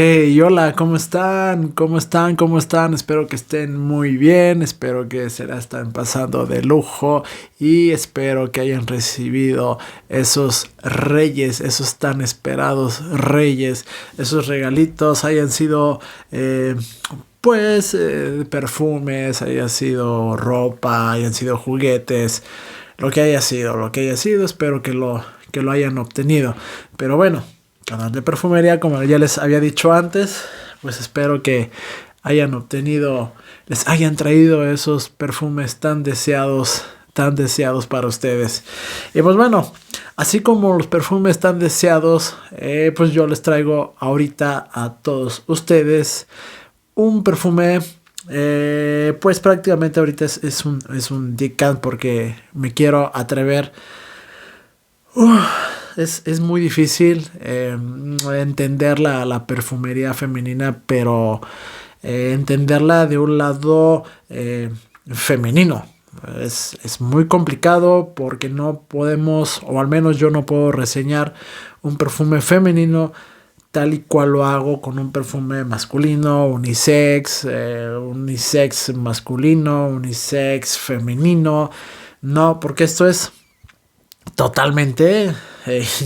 Hey, hola, ¿cómo están? ¿Cómo están? ¿Cómo están? Espero que estén muy bien, espero que se la estén pasando de lujo y espero que hayan recibido esos reyes, esos tan esperados reyes, esos regalitos hayan sido perfumes, hayan sido ropa, hayan sido juguetes, lo que haya sido, espero que lo hayan obtenido. Pero bueno. Canal de perfumería, como ya les había dicho antes, pues espero que hayan obtenido, les hayan traído esos perfumes tan deseados para ustedes. Y pues bueno, así como los perfumes tan deseados, pues yo les traigo ahorita a todos ustedes un perfume. Pues prácticamente ahorita es un decant porque me quiero atrever. Es muy difícil entender la perfumería femenina, pero entenderla de un lado femenino. Es muy complicado porque no podemos, o al menos yo no puedo reseñar un perfume femenino tal y cual lo hago con un perfume masculino, unisex masculino, unisex femenino. No, porque esto es totalmente,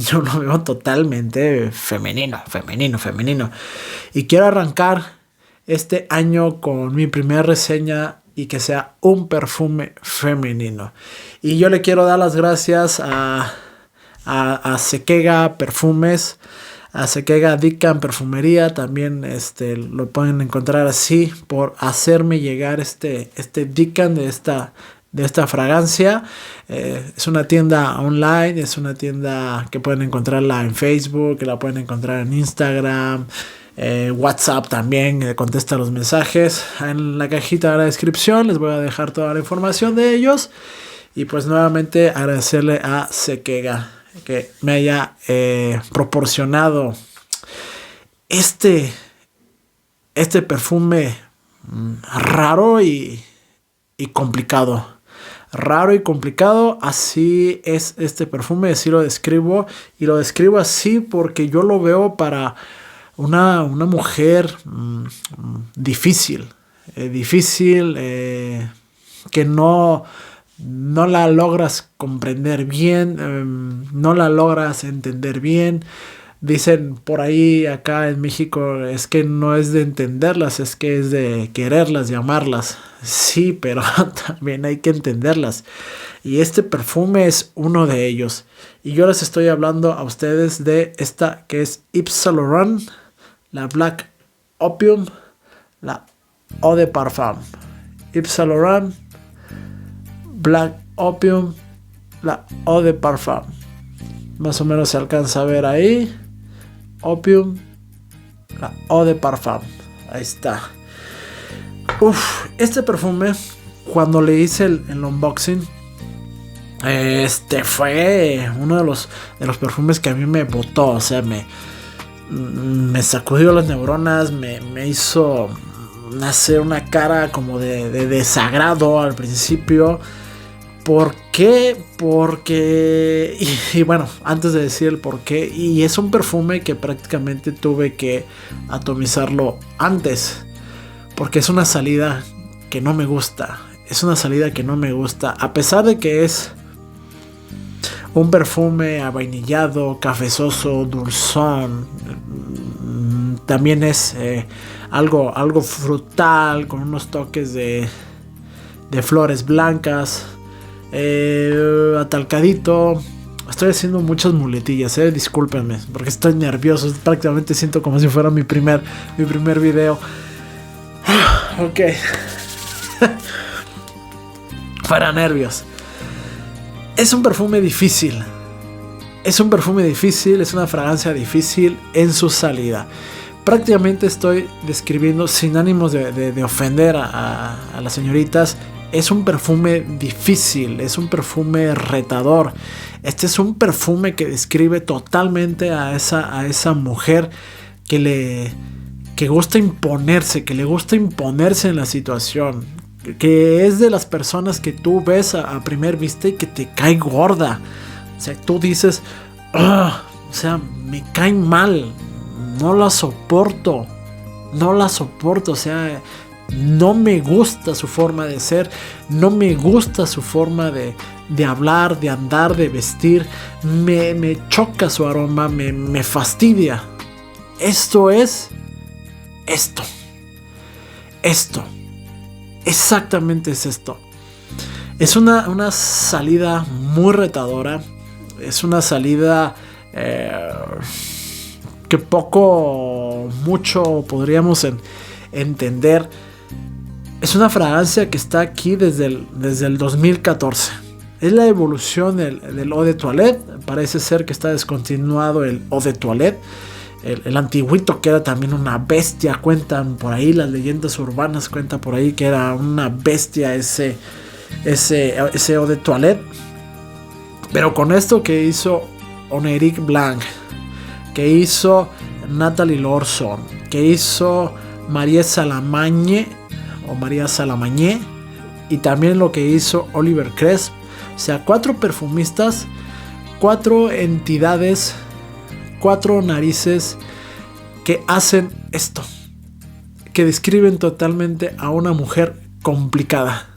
yo lo veo totalmente femenino. Y quiero arrancar este año con mi primera reseña y que sea un perfume femenino. Y yo le quiero dar las gracias a Sekega Perfumes, a Sekega Decant Perfumería, también lo pueden encontrar así, por hacerme llegar este Decant de esta fragancia. Es una tienda online, es una tienda que pueden encontrarla en Facebook, que la pueden encontrar en Instagram, WhatsApp también, contesta los mensajes. En la cajita de la descripción les voy a dejar toda la información de ellos. Y pues nuevamente agradecerle a Sekega que me haya proporcionado este perfume raro y complicado. Raro y complicado, así es este perfume, así lo describo. Y lo describo así porque yo lo veo para una mujer difícil. Que no la logras comprender bien, no la logras entender bien. Dicen por ahí acá en México, es que no es de entenderlas, es que es de quererlas y amarlas. Sí, pero también hay que entenderlas. Y este perfume es uno de ellos. Y yo les estoy hablando a ustedes de esta que es Yves Saint Laurent, la Black Opium, la Eau de Parfum. Yves Saint Laurent, Black Opium, la Eau de Parfum. Más o menos se alcanza a ver ahí. Opium, la Eau de Parfum. Ahí está. Este perfume, cuando le hice el unboxing, fue uno de los perfumes que a mí me botó. O sea, me sacudió las neuronas, me hizo hacer una cara como de desagrado al principio. ¿Por qué? Porque, y bueno, antes de decir el por qué, y es un perfume que prácticamente tuve que atomizarlo antes, porque es una salida que no me gusta. A pesar de que es un perfume avainillado, cafezoso, dulzón, también es algo frutal, con unos toques de flores blancas. Atalcadito. Estoy haciendo muchas muletillas, discúlpenme, porque estoy nervioso. Prácticamente siento como si fuera mi primer video. Ok. Para nervios. Es un perfume difícil. Es una fragancia difícil en su salida. Prácticamente estoy describiendo, sin ánimos de ofender a las señoritas, es un perfume difícil, es un perfume retador. Este es un perfume que describe totalmente a esa mujer que le gusta imponerse, en la situación, que es de las personas que tú ves a primer vista y que te cae gorda. O sea, tú dices, o sea, me cae mal, no la soporto. No la soporto, o sea, no me gusta su forma de ser, no me gusta su forma de hablar, de andar, de vestir, me choca su aroma, me fastidia. Esto, exactamente es esto. Es una salida muy retadora, es una salida que mucho podríamos entender. Es una fragancia que está aquí desde el 2014. Es la evolución del Eau de Toilette. Parece ser que está descontinuado el Eau de Toilette. El antiguito, que era también una bestia. Cuentan por ahí las leyendas urbanas. Cuentan por ahí que era una bestia ese Eau de Toilette. Pero con esto que hizo Oneric Blanc, que hizo Natalie Lorson, que hizo María Salamagne y también lo que hizo Oliver Cresp. O sea, 4 perfumistas, 4 entidades, 4 narices que hacen esto, que describen totalmente a una mujer complicada.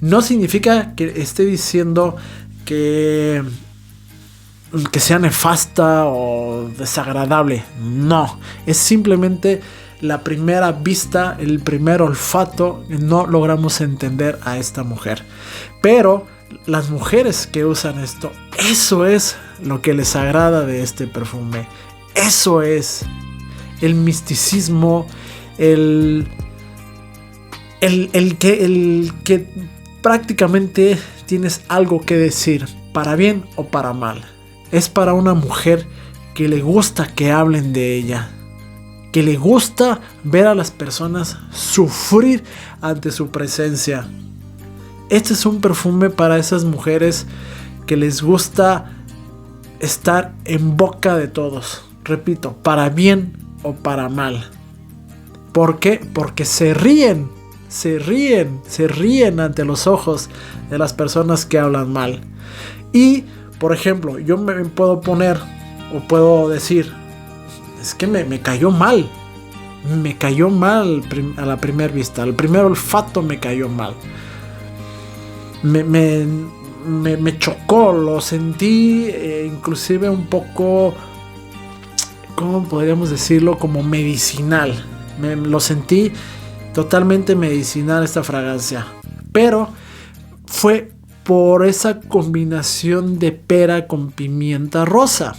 No significa que esté diciendo que sea nefasta o desagradable. No, es simplemente la primera vista, el primer olfato. No logramos entender a esta mujer. Pero las mujeres que usan esto, eso es lo que les agrada de este perfume. Eso es el misticismo, el que prácticamente tienes algo que decir, para bien o para mal. Es para una mujer que le gusta que hablen de ella, que le gusta ver a las personas sufrir ante su presencia. Este es un perfume para esas mujeres que les gusta estar en boca de todos. Repito, para bien o para mal. ¿Por qué? Porque se ríen ante los ojos de las personas que hablan mal. Y, por ejemplo, yo me puedo poner o puedo decir, es que me cayó mal. Me cayó mal a la primera vista. Al primer olfato me cayó mal. Me chocó, lo sentí inclusive un poco, ¿cómo podríamos decirlo? Como medicinal. Lo sentí totalmente medicinal esta fragancia. Pero fue por esa combinación de pera con pimienta rosa.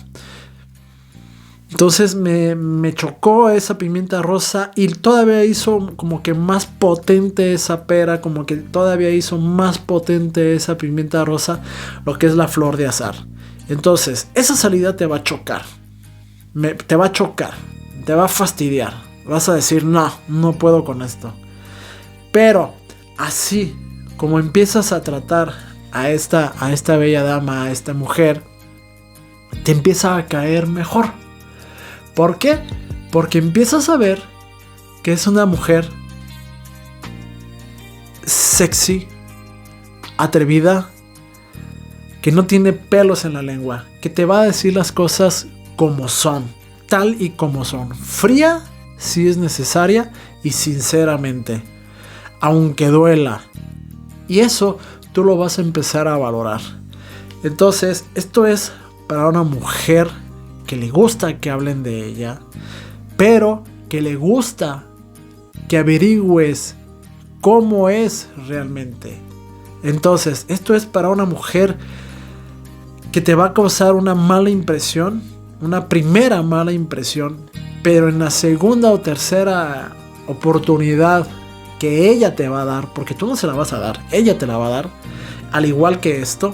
Entonces me chocó esa pimienta rosa y todavía hizo como que más potente esa pera, como que todavía hizo más potente esa pimienta rosa, lo que es la flor de azahar. Entonces, esa salida te va a chocar. Te va a chocar, te va a fastidiar. Vas a decir, no puedo con esto. Pero así como empiezas a tratar a esta bella dama, a esta mujer, te empieza a caer mejor. ¿Por qué? Porque empiezas a ver que es una mujer sexy, atrevida, que no tiene pelos en la lengua, que te va a decir las cosas como son, tal y como son, fría si es necesaria y sinceramente, aunque duela. Y eso tú lo vas a empezar a valorar. Entonces, esto es para una mujer que le gusta que hablen de ella, pero que le gusta que averigües cómo es realmente. Entonces, esto es para una mujer que te va a causar una mala impresión, una primera mala impresión, pero en la segunda o tercera oportunidad que ella te va a dar, porque tú no se la vas a dar, ella te la va a dar, al igual que esto,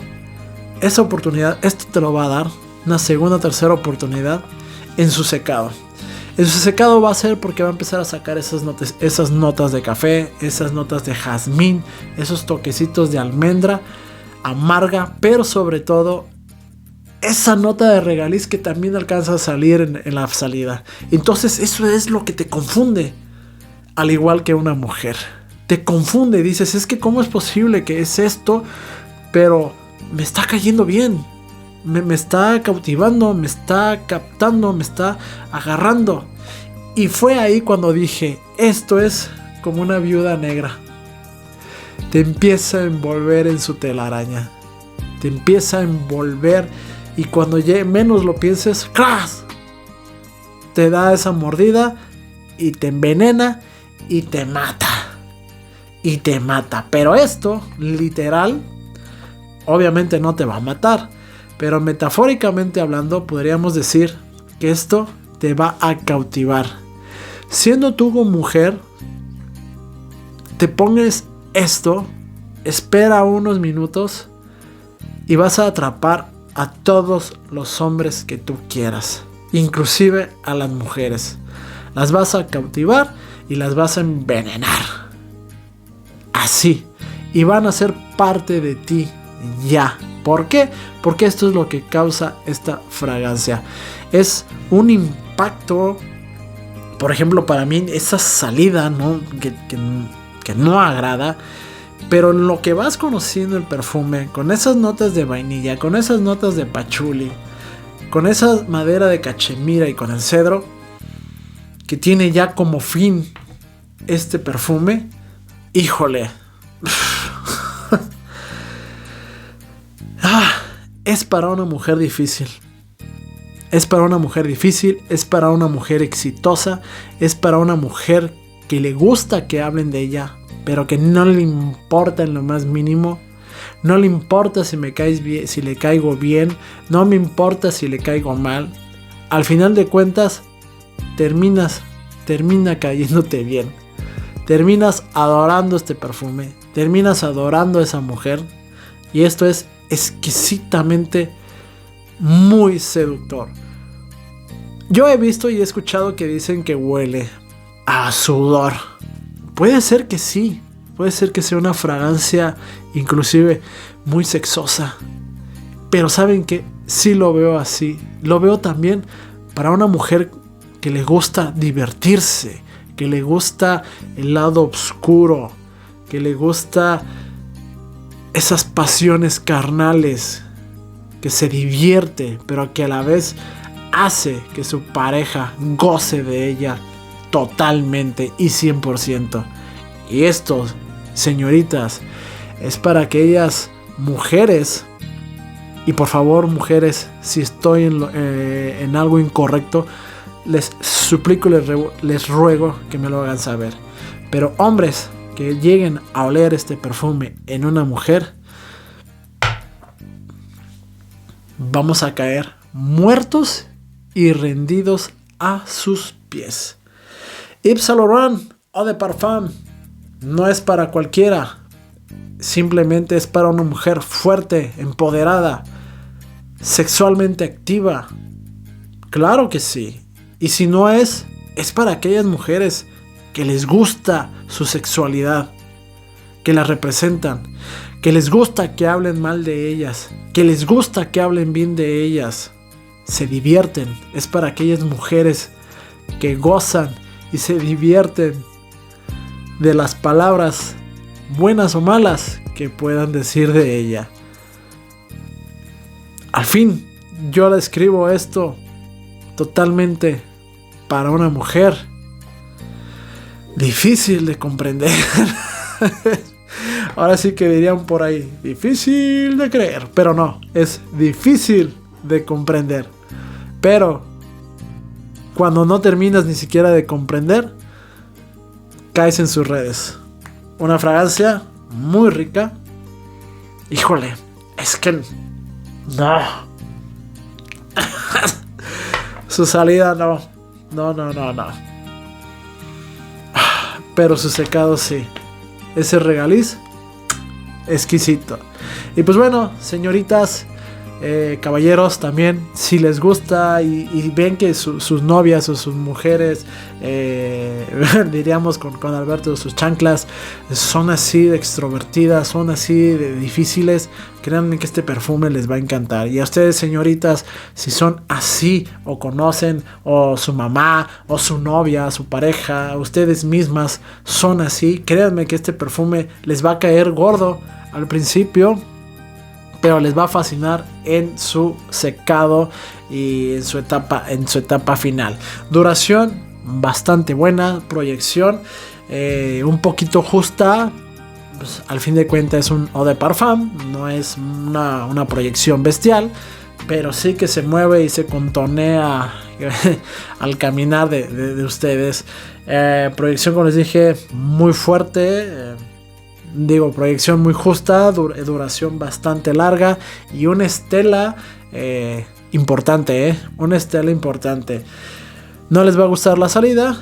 esa oportunidad, esto te lo va a dar una segunda o tercera oportunidad en su secado. En su secado va a ser porque va a empezar a sacar esas notas de café, esas notas de jazmín, esos toquecitos de almendra amarga, pero sobre todo esa nota de regaliz que también alcanza a salir en la salida. Entonces eso es lo que te confunde, al igual que una mujer. Te confunde, dices, es que cómo es posible que es esto, pero me está cayendo bien. me está cautivando, me está captando, me está agarrando. Y fue ahí cuando dije, esto es como una viuda negra. Te empieza a envolver en su telaraña. Te empieza a envolver y cuando menos lo pienses, ¡cras! Te da esa mordida y te envenena y te mata. Y te mata. Pero esto, literal, obviamente no te va a matar. Pero metafóricamente hablando, podríamos decir que esto te va a cautivar. Siendo tú como mujer, te pones esto, espera unos minutos y vas a atrapar a todos los hombres que tú quieras, inclusive a las mujeres. Las vas a cautivar y las vas a envenenar. Así. Y van a ser parte de ti ya. ¿Por qué? Porque esto es lo que causa esta fragancia. Es un impacto. Por ejemplo, para mí esa salida, ¿no? que no agrada. Pero en lo que vas conociendo el perfume, con esas notas de vainilla, con esas notas de pachuli, con esa madera de cachemira y con el cedro, que tiene ya como fin este perfume, híjole. Es para una mujer difícil. Es para una mujer difícil, es para una mujer exitosa, es para una mujer que le gusta que hablen de ella, pero que no le importa en lo más mínimo. No le importa si me caes bien, si le caigo bien, no me importa si le caigo mal. Al final de cuentas, termina cayéndote bien. Terminas adorando este perfume, terminas adorando a esa mujer, y esto es exquisitamente muy seductor. Yo he visto y he escuchado que dicen que huele a sudor. Puede ser que sí, puede ser que sea una fragancia inclusive muy sexosa, pero ¿saben qué? Sí lo veo así. Lo veo también para una mujer que le gusta divertirse, que le gusta el lado oscuro, que le gusta esas pasiones carnales, que se divierte, pero que a la vez hace que su pareja goce de ella totalmente y 100%. Y esto, señoritas, es para aquellas mujeres, y por favor mujeres, si estoy en algo incorrecto, les suplico, les ruego que me lo hagan saber. Pero hombres que lleguen a oler este perfume en una mujer, vamos a caer muertos y rendidos a sus pies. Yves Saint Laurent Eau de Parfum no es para cualquiera. Simplemente es para una mujer fuerte, empoderada, sexualmente activa. Claro que sí. Y si no es para aquellas mujeres que les gusta su sexualidad, que la representan, que les gusta que hablen mal de ellas, que les gusta que hablen bien de ellas, se divierten. Es para aquellas mujeres que gozan y se divierten de las palabras buenas o malas que puedan decir de ella. Al fin, yo le escribo esto totalmente para una mujer difícil de comprender. Ahora sí que dirían por ahí, difícil de creer, pero no, es difícil de comprender. Pero cuando no terminas ni siquiera de comprender, caes en sus redes. Una fragancia muy rica. Híjole, es que no. Su salida no. Pero su secado sí. Ese regaliz exquisito. Y pues bueno, señoritas, caballeros también, si les gusta y ven que sus novias o sus mujeres, diríamos con Alberto, sus chanclas son así de extrovertidas, son así de difíciles, créanme que este perfume les va a encantar. Y a ustedes, señoritas, si son así o conocen, o su mamá o su novia, su pareja, ustedes mismas son así, créanme que este perfume les va a caer gordo al principio, pero les va a fascinar en su secado y en su etapa final. Duración bastante buena, proyección un poquito justa. Pues, al fin de cuentas es un eau de parfum, no es una proyección bestial, pero sí que se mueve y se contonea al caminar de ustedes. Proyección, como les dije, muy fuerte. Proyección muy justa, duración bastante larga y una estela importante, una estela importante. No les va a gustar la salida.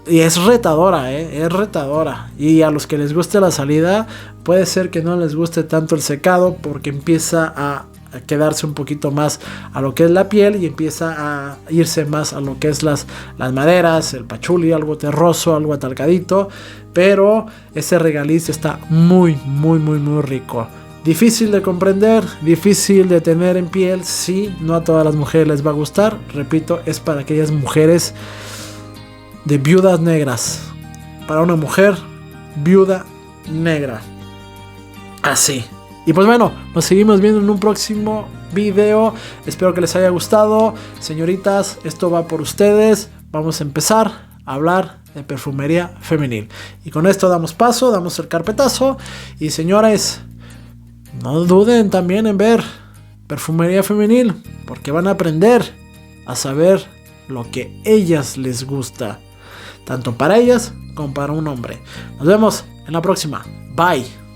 Y es retadora, es retadora. Y a los que les guste la salida, puede ser que no les guste tanto el secado, porque empieza a quedarse un poquito más a lo que es la piel y empieza a irse más a lo que es las maderas, el pachuli, algo terroso, algo atalcadito. Pero ese regaliz está muy, muy, muy, muy rico. Difícil de comprender, difícil de tener en piel. Sí, no a todas las mujeres les va a gustar. Repito, es para aquellas mujeres de viudas negras. Para una mujer viuda negra. Así. Y pues bueno, nos seguimos viendo en un próximo video. Espero que les haya gustado. Señoritas, esto va por ustedes. Vamos a empezar a hablar de perfumería femenil. Y con esto damos paso, damos el carpetazo. Y señores, no duden también en ver perfumería femenil, porque van a aprender a saber lo que ellas les gusta, tanto para ellas como para un hombre. Nos vemos en la próxima. Bye.